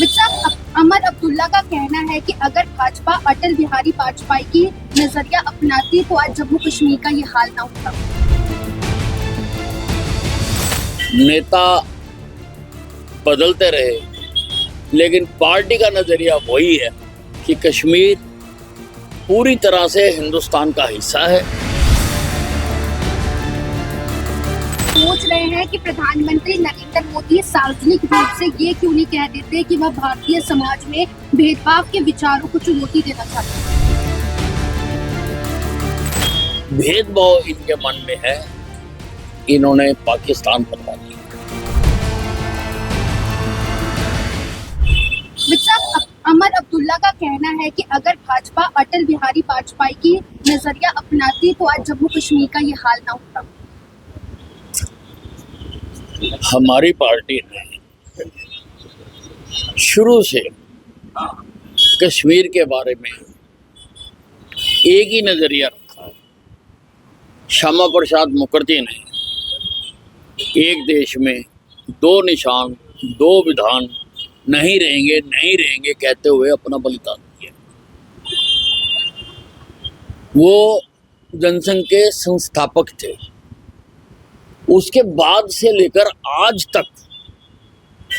अमर अब्दुल्ला का कहना है कि अगर भाजपा अटल बिहारी वाजपेयी की नजरिया अपनाती तो आज जम्मू कश्मीर का ये हाल ना होता। नेता बदलते रहे लेकिन पार्टी का नजरिया वही है कि कश्मीर पूरी तरह से हिंदुस्तान का हिस्सा है। सोच रहे हैं कि प्रधानमंत्री नरेंद्र मोदी सार्वजनिक रूप से ये क्यों नहीं कह देते कि वह भारतीय समाज में भेदभाव के विचारों को चुनौती देना चाहते हैं। भेदभाव इनके मन में है, इन्होंने पाकिस्तान बनवा दिया। अमर अब्दुल्ला का कहना है कि अगर भाजपा अटल बिहारी वाजपेयी की नजरिया अपनाती तो आज जम्मू कश्मीर का ये हाल ना होता। हमारी पार्टी ने शुरू से कश्मीर के बारे में एक ही नजरिया रखा है। श्यामा प्रसाद मुखर्जी ने एक देश में दो निशान दो विधान नहीं रहेंगे कहते हुए अपना बलिदान दिया। वो जनसंघ के संस्थापक थे। उसके बाद से लेकर आज तक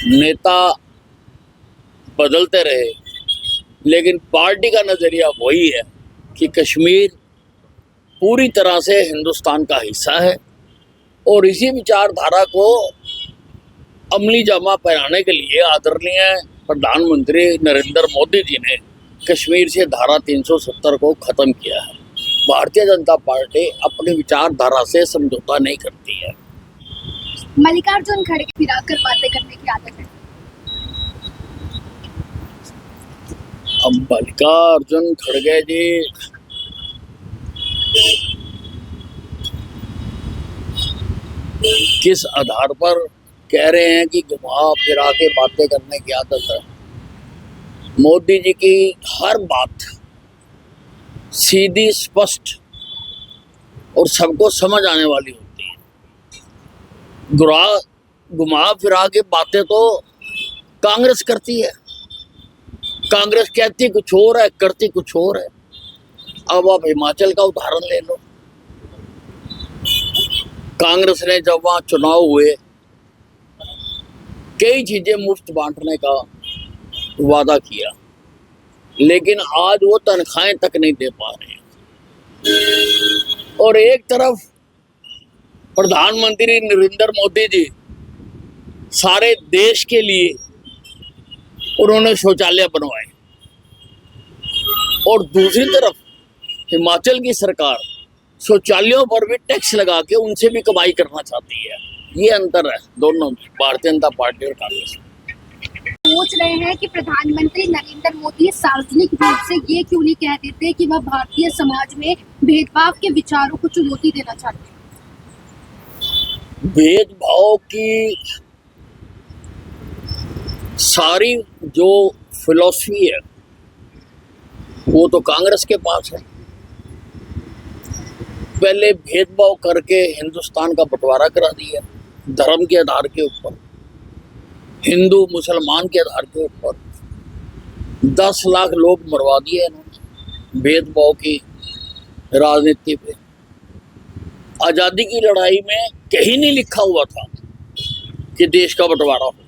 नेता बदलते रहे लेकिन पार्टी का नजरिया वही है कि कश्मीर पूरी तरह से हिंदुस्तान का हिस्सा है। और इसी विचारधारा को अमली जामा पहनाने के लिए आदरणीय प्रधानमंत्री नरेंद्र मोदी जी ने कश्मीर से धारा 370 को खत्म किया है। भारतीय जनता पार्टी अपनी विचारधारा से समझौता नहीं करती है। मल्लिकार्जुन खड़गे फिराकर बातें करने की आदत है। अब मल्लिकार्जुन खड़गे जी किस आधार पर कह रहे हैं कि घुमा फिरा के बातें करने की आदत है। मोदी जी की हर बात सीधी स्पष्ट और सबको समझ आने वाली होती है। घुमा फिरा के बातें तो कांग्रेस करती है। कांग्रेस कहती कुछ और है, करती कुछ और है। अब आप हिमाचल का उदाहरण ले लो। कांग्रेस ने जब वहां चुनाव हुए कई चीजें मुफ्त बांटने का वादा किया लेकिन आज वो तनख्वाहें तक नहीं दे पा रहे हैं। और एक तरफ प्रधानमंत्री नरेंद्र मोदी जी सारे देश के लिए उन्होंने शौचालय बनवाए और दूसरी तरफ हिमाचल की सरकार शौचालयों पर भी टैक्स लगा के उनसे भी कमाई करना चाहती है। ये अंतर है दोनों भारतीय जनता पार्टी और कांग्रेस। सोच रहे हैं कि प्रधानमंत्री नरेंद्र मोदी सार्वजनिक रूप से ये क्यों नहीं कह देते कि वह भारतीय समाज में भेदभाव के विचारों को चुनौती देना चाहते हैं। भेदभाव की सारी जो फिलॉसफी है वो तो कांग्रेस के पास है। पहले भेदभाव करके हिंदुस्तान का बंटवारा करा दिया धर्म के आधार के ऊपर, हिंदू मुसलमान के आधार के ऊपर। 10 लाख लोग मरवा दिए इन्होंने भेदभाव की राजनीति पे। आजादी की लड़ाई में कहीं नहीं लिखा हुआ था कि देश का बंटवारा होगा।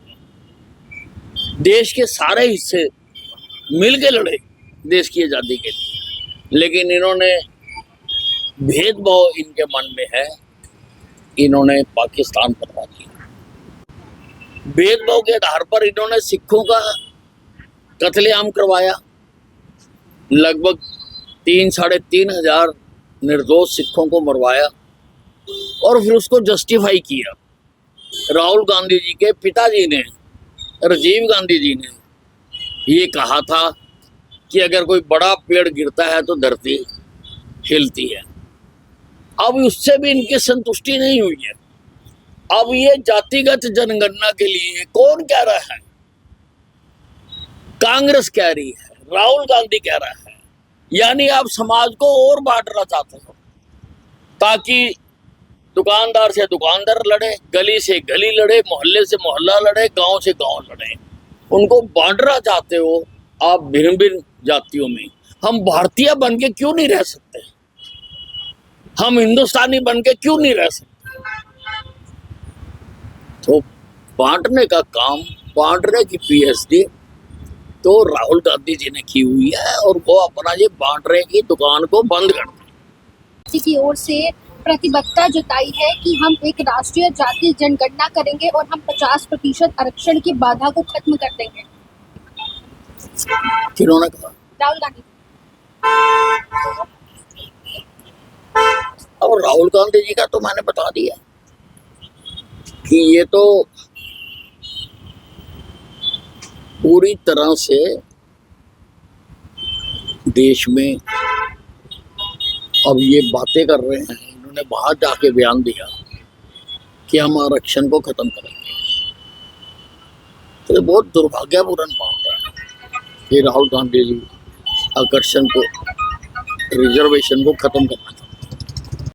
देश के सारे हिस्से मिल के लड़े देश की आजादी के लिए, लेकिन इन्होंने भेदभाव इनके मन में है, इन्होंने पाकिस्तान बनवा दिया। भेदभाव के आधार पर इन्होंने सिखों का कत्लेआम करवाया। लगभग 3-3.5 हजार निर्दोष सिखों को मरवाया और फिर उसको जस्टिफाई किया। राहुल गांधी जी के पिताजी ने, राजीव गांधी जी ने ये कहा था कि अगर कोई बड़ा पेड़ गिरता है तो धरती हिलती है। अब उससे भी इनकी संतुष्टि नहीं हुई है। अब ये जातिगत जनगणना के लिए कौन कह रहा है? कांग्रेस कह रही है, राहुल गांधी कह रहा है। यानी आप समाज को और बांटना चाहते हो ताकि दुकानदार से दुकानदार लड़े, गली से गली लड़े, मोहल्ले से मोहल्ला लड़े, गांव से गांव लड़े। उनको बांटना चाहते हो आप भिन्न भिन्न जातियों में। हम भारतीय बन के क्यों नहीं रह सकते? हम हिंदुस्तानी बन के क्यों नहीं रह सकते? तो बांटने का काम, बांटने की पीएचडी तो राहुल गांधी जी ने की हुई है और वो अपना ये बांटने की दुकान को बंद कर दें। की ओर से प्रतिबद्धता जताई है कि हम एक राष्ट्रीय जातीय जनगणना करेंगे और हम 50% आरक्षण की बाधा को खत्म कर देंगे। किन्होंने कहा? राहुल गांधी। अब राहुल गांधी जी का तो मैंने बता दिया कि ये तो पूरी तरह से देश में अब ये बातें कर रहे हैं। इन्होंने बाहर जाके बयान दिया कि हम आरक्षण को खत्म करेंगे। तो ये बहुत दुर्भाग्यपूर्ण बात है कि राहुल गांधी जी आरक्षण को, रिजर्वेशन को खत्म करना